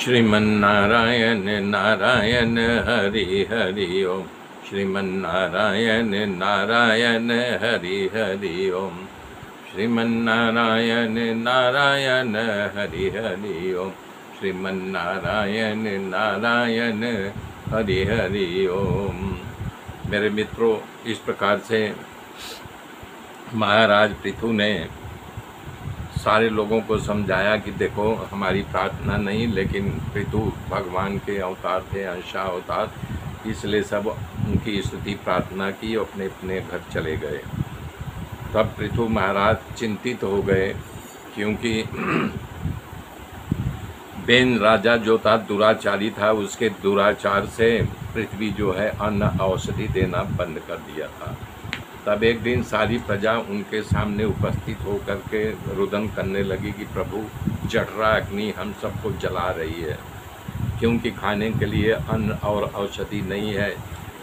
श्रीमन्नारायण नारायण हरि हरि ओम। श्रीमन्नारायण नारायण हरि हरि ओम। श्रीमन्नारायण नारायण हरि हरि ओम। श्रीमन्नारायण नारायण हरि हरि ओम। मेरे मित्रों, इस प्रकार से महाराज पृथु ने सारे लोगों को समझाया कि देखो, हमारी प्रार्थना नहीं, लेकिन पृथु भगवान के अवतार थे, अंशावतार, इसलिए सब उनकी स्तुति प्रार्थना की और अपने अपने घर चले गए। तब पृथु महाराज चिंतित हो गए, क्योंकि बेन राजा जो था दुराचारी था, उसके दुराचार से पृथ्वी जो है अन्न औषधि देना बंद कर दिया था। तब एक दिन सारी प्रजा उनके सामने उपस्थित होकर के रुदन करने लगी कि प्रभु, जठरा अग्नि हम सबको जला रही है, क्योंकि खाने के लिए अन्न और औषधि नहीं है,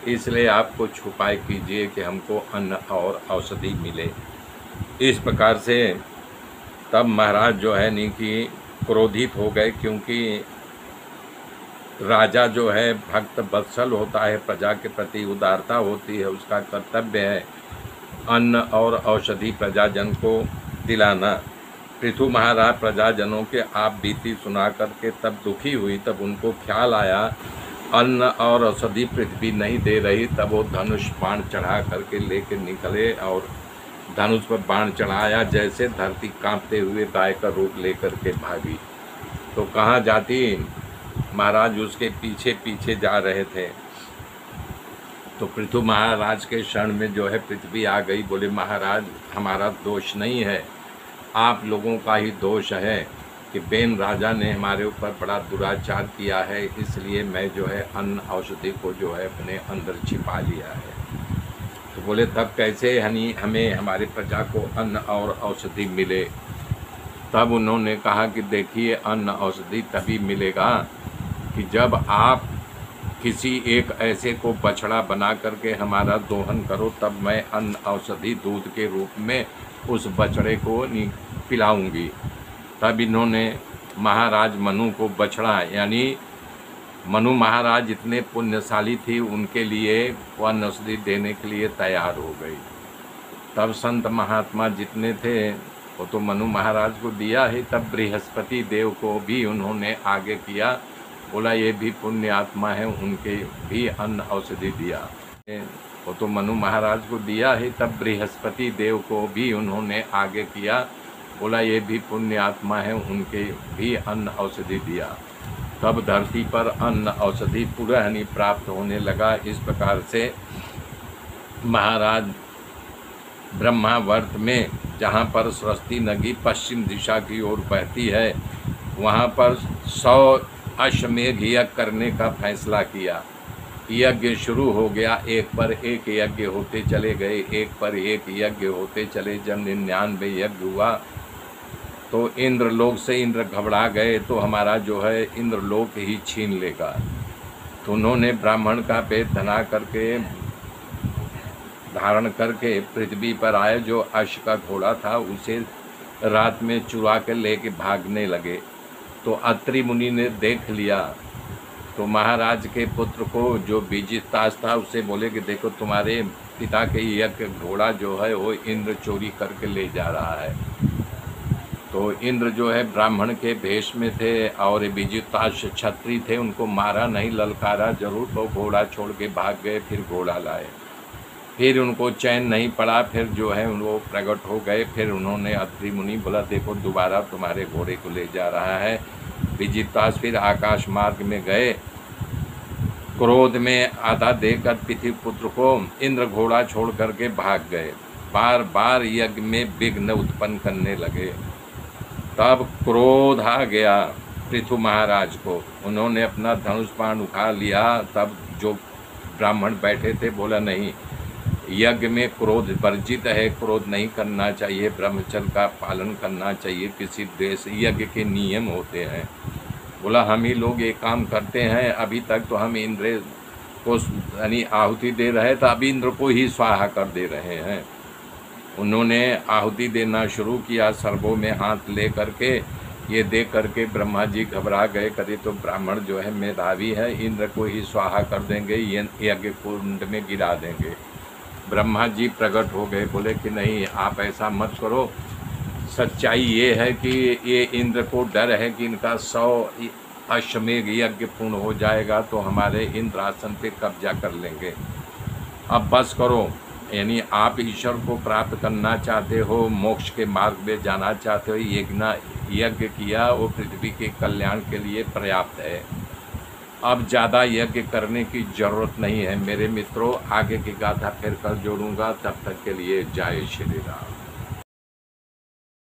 इसलिए आप कुछ उपाय कीजिए कि हमको अन्न और औषधि मिले। इस प्रकार से तब महाराज जो है नहीं कि क्रोधित हो गए, क्योंकि राजा जो है भक्त वत्सल होता है, प्रजा के प्रति उदारता होती है, उसका कर्तव्य है अन्न और औषधि प्रजाजन को दिलाना। पृथु महाराज प्रजाजनों के आप बीती सुना करके तब दुखी हुई। तब उनको ख्याल आया अन्न और औषधि पृथ्वी नहीं दे रही। तब वो धनुष बाण चढ़ा करके लेके निकले और धनुष पर बाण चढ़ाया, जैसे धरती कांपते हुए गाय का रूप लेकर के भागी। तो कहाँ जाती, महाराज उसके पीछे पीछे जा रहे थे। तो पृथु महाराज के शरण में जो है पृथ्वी आ गई। बोले, महाराज हमारा दोष नहीं है, आप लोगों का ही दोष है कि बेन राजा ने हमारे ऊपर बड़ा दुराचार किया है, इसलिए मैं जो है अन्न औषधि को जो है अपने अंदर छिपा लिया है। तो बोले, तब कैसे हमें हमारे प्रजा को अन्न और औषधि मिले? तब उन्होंने कहा कि देखिए, अन्न औषधि तभी मिलेगा कि जब आप किसी एक ऐसे को बछड़ा बना करके हमारा दोहन करो, तब मैं अन्न औषधि दूध के रूप में उस बछड़े को पिलाऊंगी। तब इन्होंने महाराज मनु को बछड़ा, यानी मनु महाराज इतने पुण्यशाली थी, उनके लिए अन्न औषधि देने के लिए तैयार हो गई। तब संत महात्मा जितने थे वो तो मनु महाराज को दिया ही। तब बृहस्पति देव को भी उन्होंने आगे किया, बोला ये भी पुण्य आत्मा है, उनके भी अन्न औषधि दिया। वो तो मनु महाराज को दिया ही। तब बृहस्पति देव को भी उन्होंने आगे किया, बोला ये भी पुण्य आत्मा है, उनके भी अन्न औषधि दिया। तब धरती पर अन्न औषधि पूरा प्राप्त होने लगा। इस प्रकार से महाराज ब्रह्मावर्त में, जहाँ पर सरस्वती नदी पश्चिम दिशा की ओर बहती है, वहाँ पर 100 अश्वमेध यज्ञ करने का फैसला किया। यज्ञ शुरू हो गया, एक पर एक यज्ञ होते चले गए, एक पर एक यज्ञ होते चले। जब 99 यज्ञ हुआ तो इंद्रलोक से इंद्र घबरा गए, तो हमारा जो है इंद्रलोक ही छीन लेगा। तो उन्होंने ब्राह्मण का पेट धना करके धारण करके पृथ्वी पर आए। जो अश्व का घोड़ा था उसे रात में चुरा के लेके भागने लगे। तो अत्रि मुनि ने देख लिया, तो महाराज के पुत्र को जो बीजितास था उससे बोले कि देखो, तुम्हारे पिता के यज्ञ घोड़ा जो है वो इंद्र चोरी करके ले जा रहा है। तो इंद्र जो है ब्राह्मण के भेष में थे और बीजितास क्षत्रिय थे, उनको मारा नहीं, ललकारा जरूर, तो घोड़ा छोड़ के भाग गए। फिर घोड़ा लाए, फिर उनको चैन नहीं पड़ा, फिर जो है वो प्रकट हो गए। फिर उन्होंने अत्रि मुनि बोला, देखो दोबारा तुम्हारे घोड़े को ले जा रहा है। बीजितास फिर आकाश मार्ग में गए, क्रोध में आधा देकर पृथ्वी पुत्र को इंद्र घोड़ा छोड़ करके भाग गए। बार बार यज्ञ में विघ्न उत्पन्न करने लगे। तब क्रोध आ गया पृथु महाराज को, उन्होंने अपना धनुष बाण उठा लिया। तब जो ब्राह्मण बैठे थे बोला, नहीं, यज्ञ में क्रोध वर्जित है, क्रोध नहीं करना चाहिए, ब्रह्मचर्य का पालन करना चाहिए, किसी देश यज्ञ के नियम होते हैं। बोला, हम ही लोग ये काम करते हैं, अभी तक तो हम इंद्र को आहुति दे रहे थे, अभी इंद्र को ही स्वाहा कर दे रहे हैं। उन्होंने आहुति देना शुरू किया, सर्वों में हाथ ले करके ये देख करके ब्रह्मा जी घबरा गए, कभी तो ब्राह्मण जो है मेधावी है, इंद्र को ही स्वाहा कर देंगे, ये यज्ञ कुंड में गिरा देंगे। ब्रह्मा जी प्रकट हो गए, बोले कि नहीं, आप ऐसा मत करो। सच्चाई ये है कि ये इंद्र को डर है कि इनका 100 अश्वमेध यज्ञ पूर्ण हो जाएगा तो हमारे इंद्रासन पे कब्जा कर लेंगे। अब बस करो, यानी आप ईश्वर को प्राप्त करना चाहते हो, मोक्ष के मार्ग में जाना चाहते हो, यज्ञ किया वो पृथ्वी के कल्याण के लिए पर्याप्त है। अब ज़्यादा यज्ञ करने की ज़रूरत नहीं है मेरे मित्रों। आगे की गाथा फिर कल जोड़ूंगा, तब तक के लिए जय श्री राम।